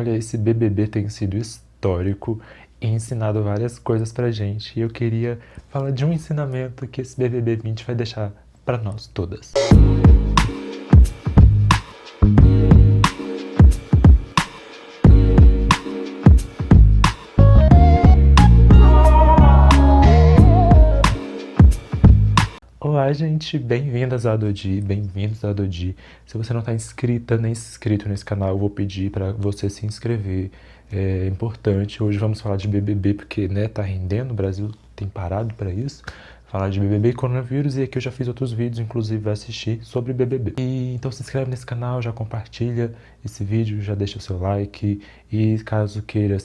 Olha, esse BBB tem sido histórico e ensinado várias coisas pra gente. E eu queria falar de um ensinamento que esse BBB 20 vai deixar pra nós todas. Olá, gente, bem-vindas ao Dodi, bem-vindos ao Dodi. Se você não está inscrita nem inscrito nesse canal, eu vou pedir para você se inscrever. É importante. Hoje vamos falar de BBB porque, né, tá rendendo, o Brasil tem parado para isso. Falar de BBB e coronavírus, e aqui eu já fiz outros vídeos, inclusive vai assistir sobre BBB. E então se inscreve nesse canal, já compartilha esse vídeo, já deixa o seu like e caso queira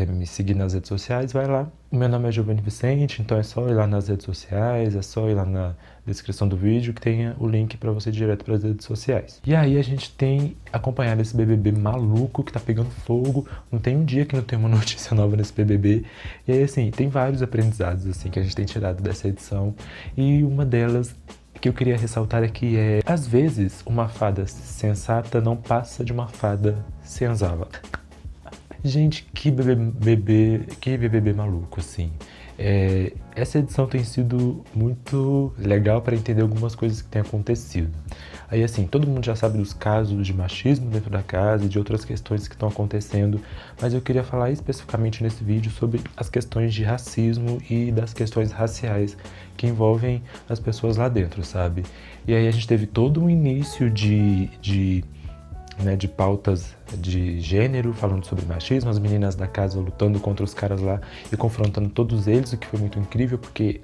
me seguir nas redes sociais, vai lá. O meu nome é Giovanni Vicente, então é só ir lá nas redes sociais, é só ir lá na descrição do vídeo que tenha o link para você ir direto para as redes sociais. E aí a gente tem acompanhado esse BBB maluco que tá pegando fogo, não tem um dia que não tem uma notícia nova nesse BBB. E aí assim, tem vários aprendizados assim que a gente tem tirado dessa edição e uma delas que eu queria ressaltar aqui é, às vezes uma fada sensata não passa de uma fada senzala. Gente, que BBB maluco, assim. Essa edição tem sido muito legal para entender algumas coisas que têm acontecido. Aí, assim, todo mundo já sabe dos casos de machismo dentro da casa e de outras questões que estão acontecendo, mas eu queria falar especificamente nesse vídeo sobre as questões de racismo e das questões raciais que envolvem as pessoas lá dentro, sabe? E aí a gente teve todo um início de pautas de gênero, falando sobre machismo, as meninas da casa lutando contra os caras lá e confrontando todos eles, o que foi muito incrível, porque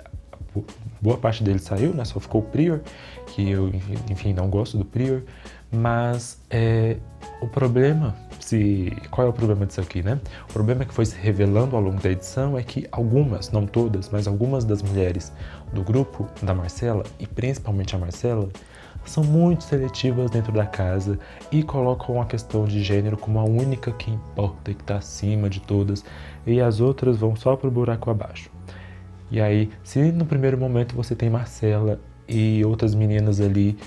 boa parte deles saiu, né? Só ficou o Prior, que eu, enfim, não gosto do Prior, mas o problema, qual é o problema disso aqui, né? O problema que foi se revelando ao longo da edição é que algumas, não todas, mas algumas das mulheres do grupo da Marcela, e principalmente a Marcela, são muito seletivas dentro da casa e colocam a questão de gênero como a única que importa e que está acima de todas, e as outras vão só pro buraco abaixo. E aí, se no primeiro momento você tem Marcela e outras meninas ali,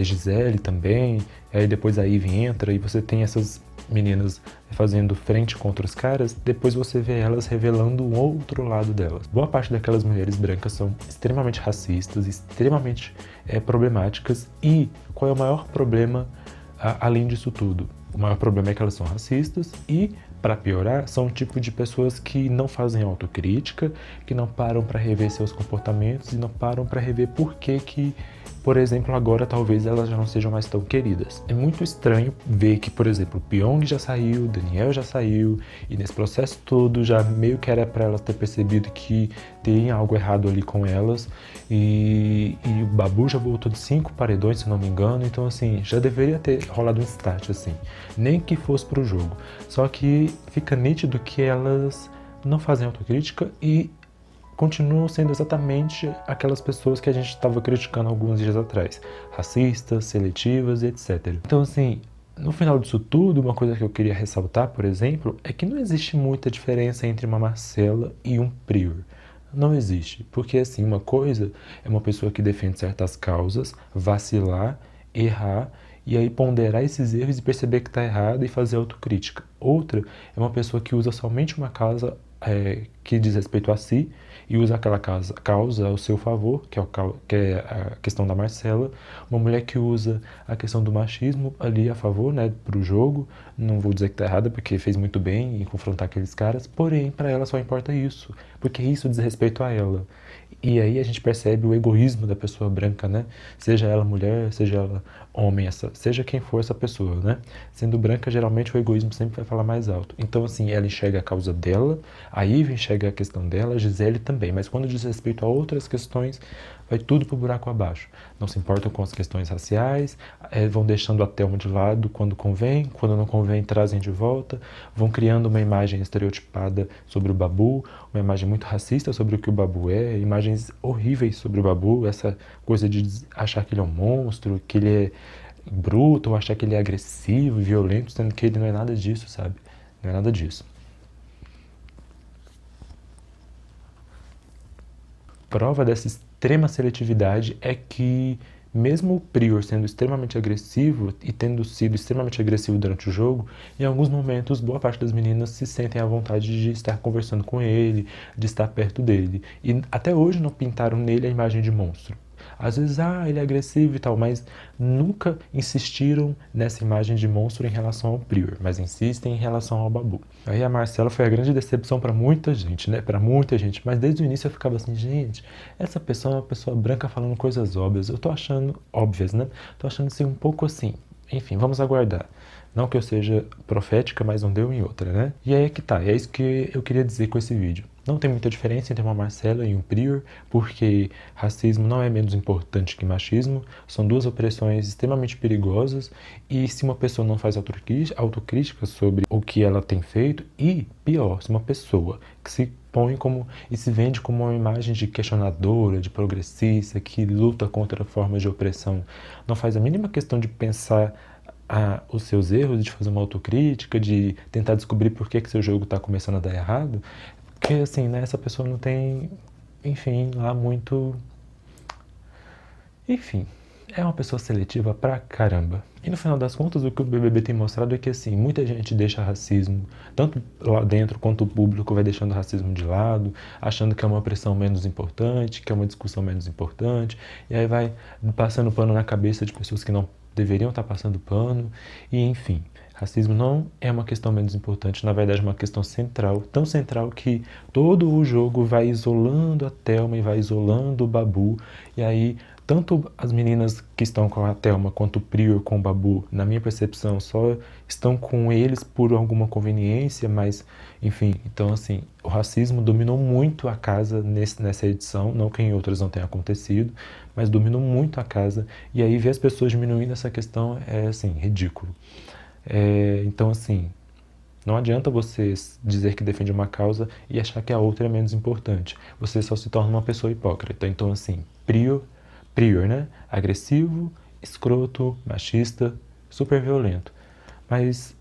Gisele também, aí depois a Ivy entra e você tem essas meninas fazendo frente contra os caras, depois você vê elas revelando um outro lado delas. Boa parte daquelas mulheres brancas são extremamente racistas, extremamente problemáticas, e qual é o maior problema além disso tudo? O maior problema é que elas são racistas e, para piorar, são um tipo de pessoas que não fazem autocrítica, que não param para rever seus comportamentos e não param para rever por que, por exemplo, agora talvez elas já não sejam mais tão queridas. É muito estranho ver que, por exemplo, o Pyong já saiu, o Daniel já saiu, e nesse processo todo já meio que era para elas ter percebido que tem algo errado ali com elas, e o Babu já voltou de 5 paredões, se não me engano, então assim, já deveria ter rolado um start assim, nem que fosse pro jogo. Só que fica nítido que elas não fazem autocrítica e continuam sendo exatamente aquelas pessoas que a gente estava criticando alguns dias atrás, racistas, seletivas, etc. Então assim, no final disso tudo, uma coisa que eu queria ressaltar, por exemplo, é que não existe muita diferença entre uma Marcela e um Prior. Não existe, porque assim, uma coisa é uma pessoa que defende certas causas, vacilar, errar, e aí ponderar esses erros e perceber que está errado e fazer autocrítica. Outra é uma pessoa que usa somente uma causa que diz respeito a si e usa aquela causa ao seu favor, que é a questão da Marcela. Uma mulher que usa a questão do machismo ali a favor, né, para o jogo. Não vou dizer que está errada, porque fez muito bem em confrontar aqueles caras, porém, para ela só importa isso, porque isso diz respeito a ela. E aí a gente percebe o egoísmo da pessoa branca, né? Seja ela mulher, seja ela homem, seja quem for essa pessoa, né? Sendo branca, geralmente o egoísmo sempre vai falar mais alto. Então, assim, ela enxerga a causa dela, a Ivy enxerga a questão dela, a Gisele também. Mas quando diz respeito a outras questões, vai tudo pro buraco abaixo. Não se importam com as questões raciais, vão deixando a Thelma de lado quando convém, quando não convém trazem de volta, vão criando uma imagem estereotipada sobre o Babu, uma imagem muito racista sobre o que o Babu é, imagens horríveis sobre o Babu, essa coisa de achar que ele é um monstro, que ele é bruto, ou achar que ele é agressivo e violento, sendo que ele não é nada disso, sabe? Não é nada disso. Prova dessa extrema seletividade é que mesmo o Prior sendo extremamente agressivo e tendo sido extremamente agressivo durante o jogo, em alguns momentos boa parte das meninas se sentem à vontade de estar conversando com ele, de estar perto dele. E até hoje não pintaram nele a imagem de monstro. Às vezes, ele é agressivo e tal, mas nunca insistiram nessa imagem de monstro em relação ao Prior, mas insistem em relação ao Babu. Aí a Marcela foi a grande decepção pra muita gente, né? Pra muita gente, mas desde o início eu ficava assim, gente, essa pessoa é uma pessoa branca falando coisas óbvias. Eu tô achando, óbvias, né? Tô achando assim um pouco assim. Enfim, vamos aguardar. Não que eu seja profética, mas não deu em outra, né? E aí é que tá, é isso que eu queria dizer com esse vídeo. Não tem muita diferença entre uma Marcela e um Prior, porque racismo não é menos importante que machismo, são duas opressões extremamente perigosas, e se uma pessoa não faz autocrítica sobre o que ela tem feito, e pior, se uma pessoa que se põe como e se vende como uma imagem de questionadora, de progressista, que luta contra formas de opressão, não faz a mínima questão de pensar os seus erros, de fazer uma autocrítica, de tentar descobrir por que seu jogo está começando a dar errado, porque assim, né, essa pessoa não tem, enfim, lá muito... Enfim, é uma pessoa seletiva pra caramba. E no final das contas, o que o BBB tem mostrado é que, assim, muita gente deixa racismo, tanto lá dentro quanto o público vai deixando o racismo de lado, achando que é uma opressão menos importante, que é uma discussão menos importante, e aí vai passando pano na cabeça de pessoas que não deveriam estar passando pano, e enfim. Racismo não é uma questão menos importante, na verdade é uma questão central, tão central que todo o jogo vai isolando a Thelma e vai isolando o Babu, e aí tanto as meninas que estão com a Thelma quanto o Prior com o Babu, na minha percepção, só estão com eles por alguma conveniência, mas enfim, então assim, o racismo dominou muito a casa nessa edição, não que em outras não tenha acontecido, mas dominou muito a casa, e aí ver as pessoas diminuindo essa questão é assim, ridículo. Então, assim, não adianta você dizer que defende uma causa e achar que a outra é menos importante. Você só se torna uma pessoa hipócrita. Então, assim, Prior, né? Agressivo, escroto, machista, super violento. Mas,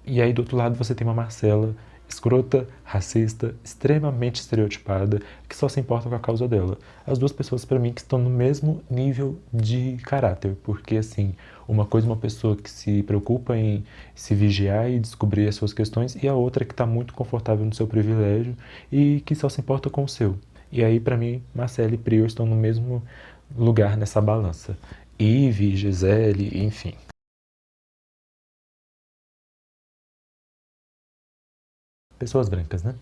e aí do outro lado você tem uma Marcela, escrota, racista, extremamente estereotipada, que só se importa com a causa dela. As duas pessoas, pra mim, que estão no mesmo nível de caráter, porque, assim, uma coisa é uma pessoa que se preocupa em se vigiar e descobrir as suas questões, e a outra que está muito confortável no seu privilégio e que só se importa com o seu. E aí, pra mim, Marcela e Prior estão no mesmo lugar nessa balança. Ivy, Gisele, enfim. Pessoas brancas, né?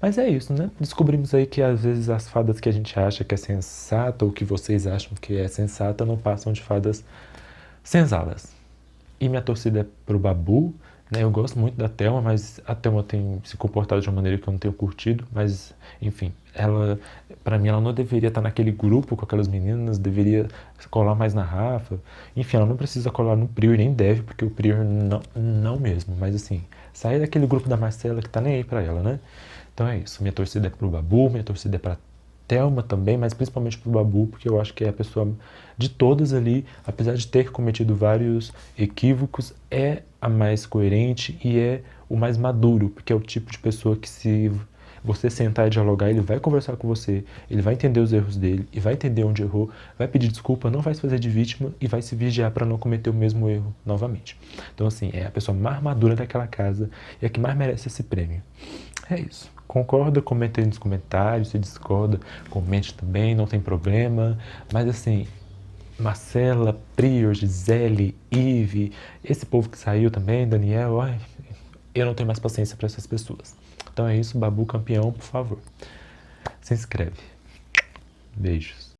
Mas é isso, né? Descobrimos aí que às vezes as fadas que a gente acha que é sensata ou que vocês acham que é sensata não passam de fadas senzalas. E minha torcida é pro Babu, né? Eu gosto muito da Thelma, mas a Thelma tem se comportado de uma maneira que eu não tenho curtido, mas enfim, ela, pra mim, ela não deveria estar naquele grupo com aquelas meninas, deveria colar mais na Rafa. Enfim, ela não precisa colar no Prior, nem deve, porque o Prior não mesmo, mas assim, sair daquele grupo da Marcela que tá nem aí pra ela, né? Então é isso, minha torcida é pro Babu, minha torcida é pra Thelma também, mas principalmente pro Babu, porque eu acho que é a pessoa de todas ali, apesar de ter cometido vários equívocos, é a mais coerente e é o mais maduro, porque é o tipo de pessoa que, se você sentar e dialogar, ele vai conversar com você, ele vai entender os erros dele e vai entender onde errou, vai pedir desculpa, não vai se fazer de vítima e vai se vigiar para não cometer o mesmo erro novamente. Então assim, é a pessoa mais madura daquela casa e a que mais merece esse prêmio. É isso. Concorda? Comenta aí nos comentários. Se discorda, comente também, não tem problema. Mas assim, Marcela, Prior, Gisele, Ivy, esse povo que saiu também, Daniel, ai, eu não tenho mais paciência para essas pessoas. Então é isso, Babu campeão, por favor. Se inscreve. Beijos.